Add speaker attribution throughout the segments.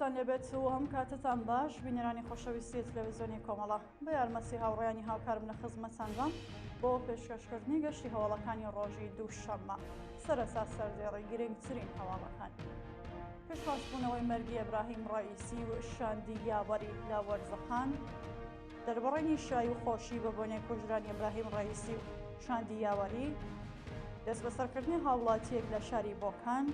Speaker 1: سوپاسان لەبێت و هەم کاتتان باش بینەرانی خۆشەویستی تەلەڤیزیۆنی کۆمەڵە بە یارمەتی هاوڕێیانی هاوکارم لە خزمەتتاندا بۆ پێشکەشکردنی گەشتی هەواڵەکانی ڕۆژی دووشەممە سەرەتا سەردێڕی گرنگترین هەواڵەکان. پێشباشبوونەوەی مەرگی ئەبراهیم ڕائیسی و شاندی یاوەری لە وەرزەخان، دەربڕینی شای و خۆشی بە بۆنەی کوژرانی ئەبراهیم ڕائیسی و شاندی یاوەری، دەست بەسەرکردنی هاوڵاتیەک لە شاری بۆکان،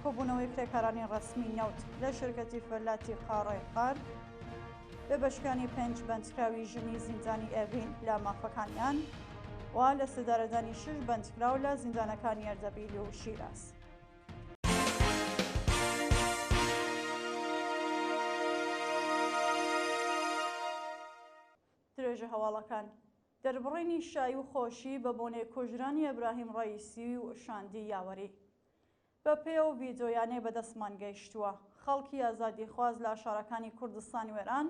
Speaker 1: کۆبوونەوەی کرێکارانی ڕەسمی نەوت لە شرکەتی فەلاتی قاڕای قارد، بێبەشکانی 5 بەندکراوی ژنی زیندانی ئێڤین لە مافەکانیان و لە سدارەدانی 6 بەندکراو لە زیندانەکانی ئەردەبیل و شیراز. درێژە هەواڵەکان دەربڕینی شای و خۆشی بە بۆنەی کوژرانی ئەبراهیم ڕائیسی و شاندی یاوەری. بە پێو ڤیدۆیانەی بەدەستمان گەیشتووە، خەڵکی ئازادیخواز لە شارەکانی کوردستانی وێران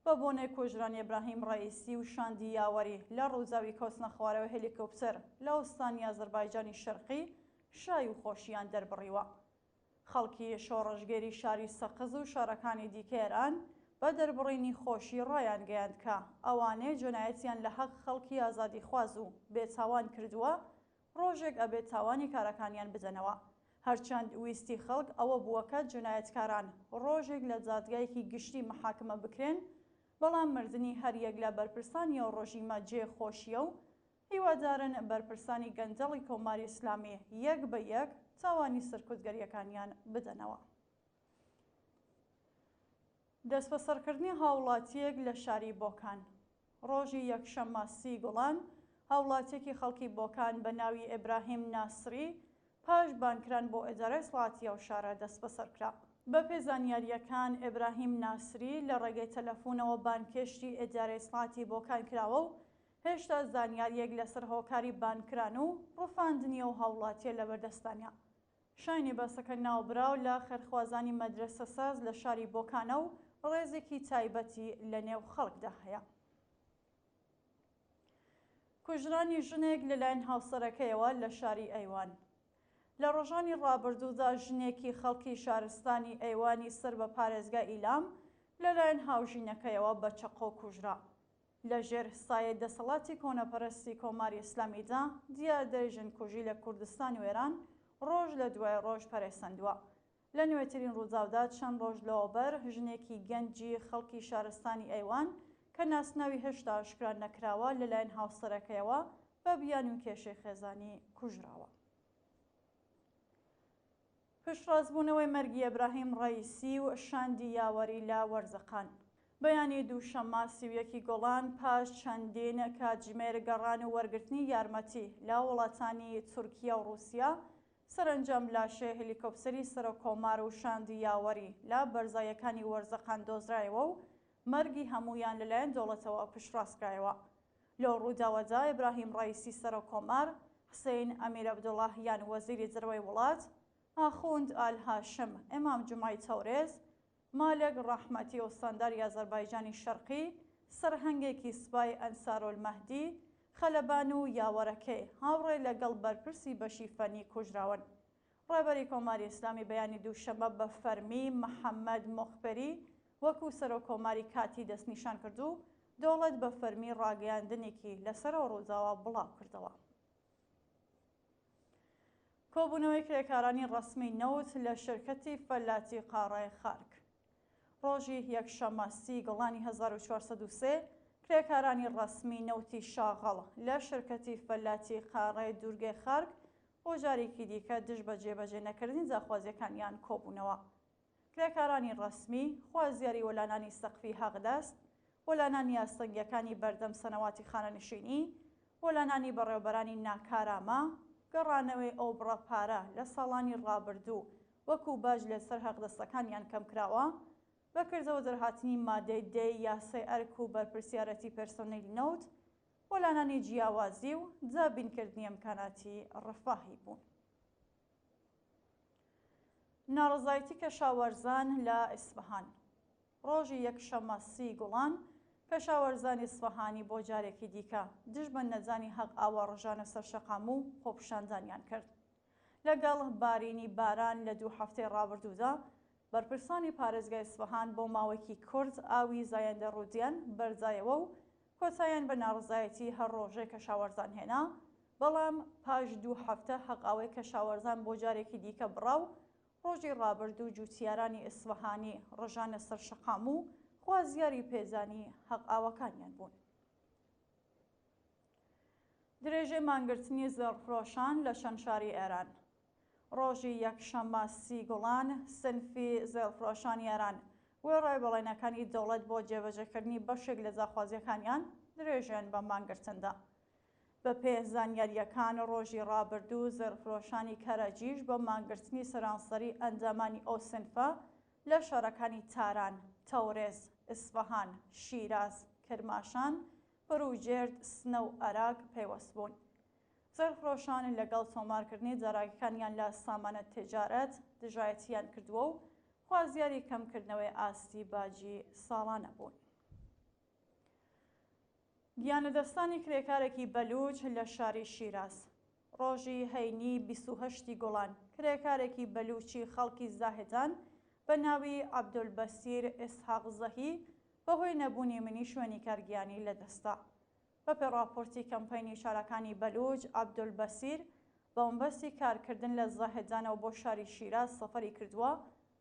Speaker 1: بە بۆنەی کوژرانی ئەبراهیم ڕائیسی و شاندی یاوەری لە ڕووزاوی کۆچنە خوارەوەی هێلیکۆپتەر لە ئوستانی ئازەربایجانی شەرقی شای و خۆشییان دەربڕیوە. خەڵکی شۆڕەژگێری شاری سەقز و شارەکانی دیکە بە دەربڕینی خۆشی ڕایان گەیاند کە ئەوانەی جۆنایەتیان لە حەق خەڵکی ئازادیخواز و بێتاوان کردووە ڕۆژێک ئەبێت تاوانی کارەکانیان بدەنەوە، هەرچەند ویستی خەڵک ئەوە بووە کە جۆنایەتکاران ڕۆژێک لە جادگایەکی گشتی محاکمە بکرێن، بەڵام مردنی هەریەک لە بەرپرسانی ئەو ڕۆژیمە جێخۆشیە و هیوادارن بەرپرسانی گەندەڵی کۆماری ئیسلامی یەک بە یەک تاوانی سەرکوتگەریەکانیان بدەنەوە. دەست بەسەرکردنی هاوڵاتیەک لە شاری بۆکان. ڕۆژی یەکشەممە 30 گوڵان هاوڵاتیەکی خەڵکی بۆکان بە ناوی ئیبراهیم ناسری پاش بانکران بۆ ئیدارەی سڵاتی ئەو شارە دەست بەسەرکرا. بە پێ زانیاریەکان ئیبراهیم ناسری لە ڕێگەی تەلەفۆنەوە بانکێشتی ئیدارەی سڵاتی بۆکان کراوە و هێشتا زانیاریەک لەسەر هۆکاری بانکران و ڕووفاندنی ئەو هاوڵاتیە لەبەردەستانە. شاینی بەسەکە ناوبراو لە خێرخوازانی مەدرسە ساز لە شاری بۆکانە و ڕێزێکی تایبەتی لە نێو خەڵکدا هەیە. کوژرانی ژنێک لەلایەن هاوسەرەکەیەوە لە شاری ئەیوان. لە ڕۆژانی ڕابردوودا ژنێکی خەڵکی شارستانی ئەیوانی سەر بە پارێزگای ئیلام لەلایەن هاوژینەکەیەوە بە چەقۆ کوژرا. لەژێر سایە دەسەڵاتی کۆنەپەرستی کۆماری ئیسلامیدا دیاردەی ژنکوژی لە کوردستانی وێران ڕۆژ لە دوای ڕۆژ پەرێسەندووە. لە نوێترین ڕووداودا چەند ڕۆژ لەوەبەر ژنێکی گەنجی خەڵکی شارستانی ئەیوان کە ناسناوی هێشتا ئاشکرا نەکراوە لەلایەن هاوسەرەکەیەوە بە بیانی و کێشەی خێزانی کوژراوە. پشتڕاستبوونەوەی مەرگی ئەبراهیم ڕائیسی و شاندی یاوەری لە وەرزەخان. بەیانی دووشەممە 31 گوڵان پاش چەندین کاتژمێر گەڕان و وەرگرتنی یارمەتی لە وڵاتانی تورکیا و رووسیا، سەرنجام لاشەی هێلیکۆپتەری سەرۆکۆمار و شاندی یاوەری لە بەرزایەکانی وەرزەخان دۆزرایەوە و مەرگی هەمویان لەلایەن دەوڵەتەوە پشتڕاستکرایەوە. لەو ڕووداوەدا ئیبراهیم ڕائیسی سەرۆکۆمار، حسین ئەمیر عەبدوڵڵاهیان وەزیری جەرگەی وڵات، ئاخوند ئال هاشم ئیمام جومعی تەورێز، مالک ڕەحمەتی ئۆستانداری ئازەربایجانی شەرقی، سەرهەنگێکی سوپای ئەنسارولمەهدی، خەلەبان و یاوەرەکەی هاوڕێ لەگەڵ بەرپرسی بەشی فەنی کوژراون. ڕێبەری کۆماری ئیسلامی بەیانی دووشەممە بە فەرمی محەممەد مۆخبەری وەکو سەرۆکۆماری کاتی دەستنیشان کردو دەوڵەت بە فەرمی ڕاگەیاندنێکی لەسەرەوە ڕووداوە بڵاو کردەوە. کۆبوونەوەی کرێکارانی ڕەسمی نەوت لە شرکەتی فەلاتی قاڕای خارک. ڕۆژی یەکشەممە 30 گوڵانی 1403 کرێکارانی ڕەسمی نەوتی شاغەڵ لە شرکەتی فەلاتی قاڕای دوورگەی خارک بۆ جارێکی دیکە دژ بە جێبەجێ نەکردنی جاخوازیەکانیان کۆبوونەوە. کرێکارانی ڕەسمی خوازیاری وەلانانی سەقفی هەغدەست، وەلانانی ئاستەنگیەکانی بەردەم سەنەواتی خانەنشینی، وەلانانی بەڕێوەبەرانی ناکارامە، گەڕانەوەی ئەو بڕەپارە لە ساڵانی ڕابردوو وەکو باج لەسەر هەغدەستەکانیان کەم کراوە، بەکردەوە دەرهاتنی مادەی 10 یاسای ئەرک و بەرپرسیارەتی پێرسۆنێلی نەوت، وەلانانی جیاوازی و جابینکردنی ئەمکاناتی ڕەفاهی بوون. ناڕەزایەتی کەشاوەرزان لە ئیسفەهان. ڕۆژی یەکشەممە 30 گوڵان کەشاوەرزانی ئیسفەهانی بۆ جارێکی دیکە دژ بە نەزانی هەق ئاوا ڕژانە سەرشەقام و خۆپیشاندانیان کرد. لەگەڵ بارینی باران لە 2 هەفتەی ڕابردوودا بەرپرسانی پارێزگای ئیسفەهان بۆ ماوەیەکی کورت ئاوی زایەندە ڕوودیان بەرزایەوە و کۆتاییان بە ناڕزایەتی هەر ڕۆژێک کەشاوەرزان هێنا، بەڵام پاش 2 هەفتە حەقاوەی کەشاوەرزان بۆ جارێکی دیکە بڕاو. ڕۆژی ڕابردوو جوتیارانی ئیسفەهانی ڕژانە سەر شەقام و خوازیاری پێزانی حەقاوەکانیان بوون. درێژەی مانگرتنی زێڕفرۆشان لە چەند شاری ئێران. ڕۆژی یەکشەممە 30 گوڵان سنفی زێڕفرۆشانی ئێران وێڕای بەڵێنەکانی دەوڵەت بۆ جێبەجێکردنی بەشێک لە جاخوازیەکانیان درێژیان بە مانگرتندا. بە پێ زانیاریەکان ڕۆژی ڕابردوو زێڕفرۆشانی کەرەجیش بە مانگرتنی سەرانسەری ئەندامانی ئەو سنفە لە شارەکانی تاران، تەورێز، ئیسفەهان، شیراز، کرماشان، بەروجێرد، سنە و ئەراک پەیوەست بوون. زێڕفرۆشان لەگەڵ تۆمارکردنی جاراکەکانیان لە سامانە تجارەت دژایەتیان کردووە و خوازیاری کەمکردنەوەی ئاستی باجی ساڵانە بوون. گیانەدەستانی کرێکارێکی بەلوچ لە شاری شیراز. ڕۆژی هەینی 28 گوڵان کرێکارێکی بەلوچی خەڵکی زاهدان بە ناوی عەبدولبەسیر ئیسحاق زەهی بەهۆی نەبوونی منی شوێنی کارگیانی لەدەستا. بەپێ راپۆرتی کەمپەینی شارەکانی بەلوچ، عەبدولبەسیر بە مەبەستی کارکردن لە زاهدانەوە بۆ شاری شیراز سەفەری کردووە،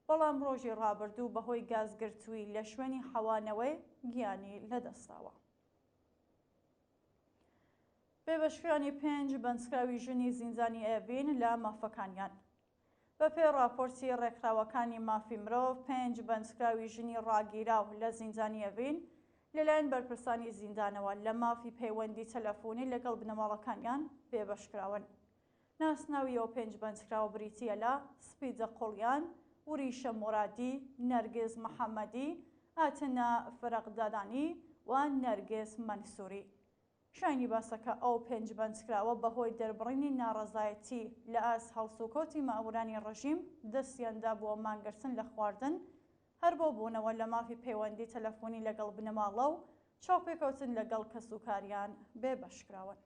Speaker 1: بەڵام ڕۆژی ڕابردوو بەهۆی گازگرتووی لە شوێنی حەوانەوەی گیانی لەدەستاوە. بێبەشکرانی 5 بەنسکراوی ژنی زیندانی ئێڤین لە مافەکانیان. بەپێ راپۆرتی ڕێکخراوەکانی مافی مرۆڤ 5 بەنسکراوی ژنی ڕاگیراو لە زیندانی ئێڤین لەلایەن بەرپرسانی زیندانەوە لە مافی پەیوەندی تەلەفۆنی لەگەڵ بنەماڵەکانیان بێبەشکراون. ناسناوی ئەو 5 بەنسکراوە بریتیە لە سپیدە قوڵیان، وریشە مورادی، نەرگز محەممەدی، ئاتەنا فەرەقدادانی و نەرگس مەنسووری. شایانی باسەکە ئەو 5 بەنسکراوە بەهۆی دەربڕینی ناڕەزایەتی لە ئاست هەڵسوکۆتی مامورانی ڕژیم دەستیاندا بۆ مانگرتن لە خواردن، هەر بۆ بوونەوە لە مافی پەیوەندی تەلەفۆنی لەگەڵ بنەماڵە و چاوپێکەوتن لەگەڵ کەسوکاریان بێبەشکراون.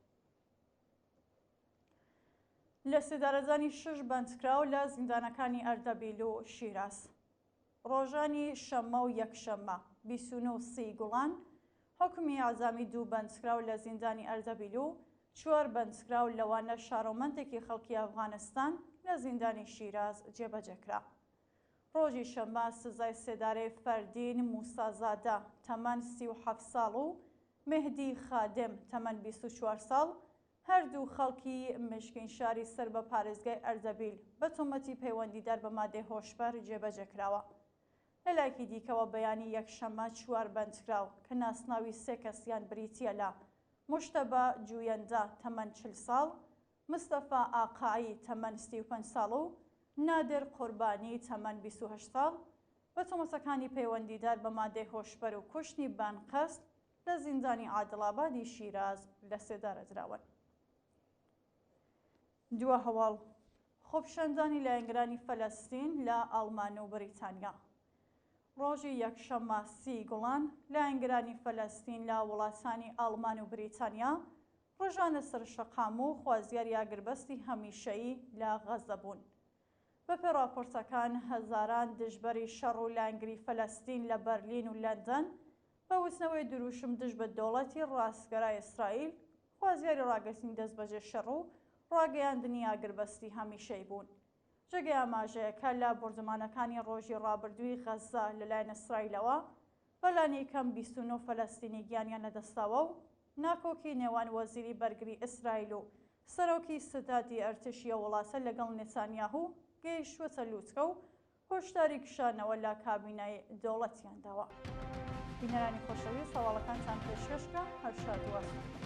Speaker 1: لە سێدارەزانی 6 بەندکراو لە زیندانەکانی ئەردەبیل و شیراز. ڕۆژانی شەممە و یەکشەممە 29 و 30 گوڵان حکمی ئازامی 2 بەندکراو لە زیندانی ئەردەبیل و 4 بەندکراو لەوانە شارۆمەندێکی خەڵکی ئەفغانستان لە زیندانی شیراز جێبەجێکرا. ڕۆژی شەممە سزای سێدارەی فەردین موسازادە تەمەن 37 ساڵ و مهدی خادم تەمەن 24 ساڵ، هەردوو خەڵکی مشکین شاری سەر بە پارێزگای ئەردەبیل بە تۆمەتی پەیوەندیدار بە مادەی هۆشبەر جێبەجێکراوە. لە لایەکی دیکەوە بەیانی یەکشەممە 4 بەندکراو کە ناسناوی 3 کەسیان بریتیە لە موشتەبە جوویەندە تەمەن 40 ساڵ، مستەفا ئاقایی تەمەن 35 ساڵ و نادر قوربانی تەمەن 28 ساڵ بە تۆمەتەکانی پەیوەندیدار بە مادەی هۆشبەر و کوشتنی بانقەست لە زیندانی عادڵابادی شیراز لە سێدارەدراون. دووە هەواڵ خۆپیشاندانی لایەنگرانی فەلەستین لە ئەڵمان و بریتانیا. ڕۆژی یەکشەممە 30 گوڵان لایەنگرانی فەلەستین لە وڵاتانی ئەڵمان و بریتانیا ڕژانە سەر شەقام و خوازیاری ئاگربەستی هەمیشەیی لە غەزە بوون. بەپێ راپۆرتەکان هەزاران دژبەری شەڕ و لایەنگری فەلەستین لە بەرلین و لەندەن بە وتنەوەی دروشم دژ بە دەوڵەتی ڕاستگەرای ئیسرائیل خوازیاری ڕاگررتنی دەستبەجێ شەڕ و ڕاگەیاندنی ئاگربەستی هەمیشەی بوون. جێگەی ئاماژەیەکە لە بردمانەکانی ڕۆژی ڕابردووی غەزە لەلایەن ئیسرائیلەوە بەلانی کەم 29 فەلەستینی گیانیان لەدەستاوە و ناکۆکی نێوان وەزیری بەرگری ئیسرائیل و سەرۆکی سدادی ئەرتشیە وڵاتە لەگەڵ نێتانیاهو گەیشتووەتە لووتکە و هۆشداری کشانەوە لە کابینای دەوڵەتیان داوە. بینەرانی خۆشەویست هەواڵەکانتان پێشکەشکە هەر شاد و ئاسوودە.